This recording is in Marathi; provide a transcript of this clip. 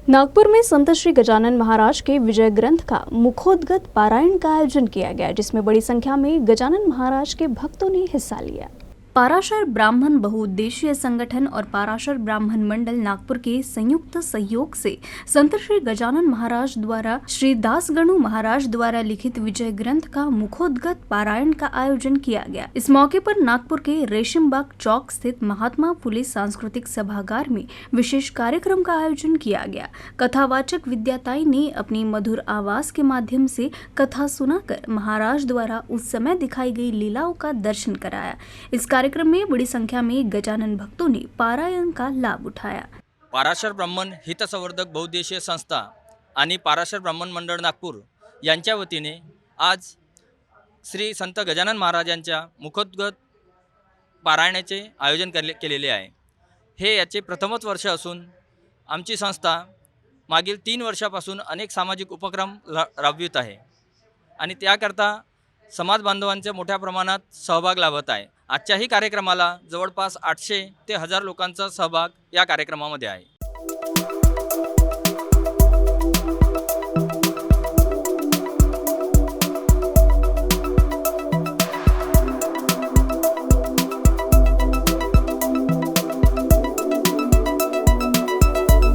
नागपुर में संत श्री गजानन महाराज के विजय ग्रंथ का मुखोद्गत पारायण का आयोजन किया गया, जिसमें बड़ी संख्या में गजानन महाराज के भक्तों ने हिस्सा लिया। पाराशर ब्राह्मण बहुउद्देशीय संगठन और पाराशर ब्राह्मण मंडल नागपुर के संयुक्त सहयोग से संत श्री गजानन महाराज द्वारा श्री दासगणु महाराज द्वारा लिखित विजय ग्रंथ का मुखोद्गत पारायण का आयोजन किया गया। इस मौके पर नागपुर के रेशमबाग चौक स्थित महात्मा फुले सांस्कृतिक सभागार में विशेष कार्यक्रम का आयोजन किया गया। कथावाचक विद्याताई ने अपनी मधुर आवाज के माध्यम से कथा सुनाकर महाराज द्वारा उस समय दिखाई गई लीलाओं का दर्शन कराया। इस कार्यक्रम में बड़ी संख्या में गजानन भक्तों ने पारायण का लाभ उठाया। पाराशर ब्राह्मण हितसंवर्धक बहुउद्देशीय संस्था आणि पाराशर ब्राह्मण मंडळ नागपूर यांच्या वतीने आज श्री संत गजानन महाराजांच्या मुखोद्गत पारायणाचे आयोजन केलेले आहे। हे याचे प्रथमच वर्ष असून आमची संस्था मागील 3 वर्षापासून अनेक सामाजिक उपक्रम राबवित आहे आणि त्याकरता समाज बांधवांचा मोठ्या प्रमाणात सहभाग लाभत आहे। आजच्याही कार्यक्रमाला जवळपास 800 ते 1000 लोकांचा सहभाग या कार्यक्रमामध्ये आहे।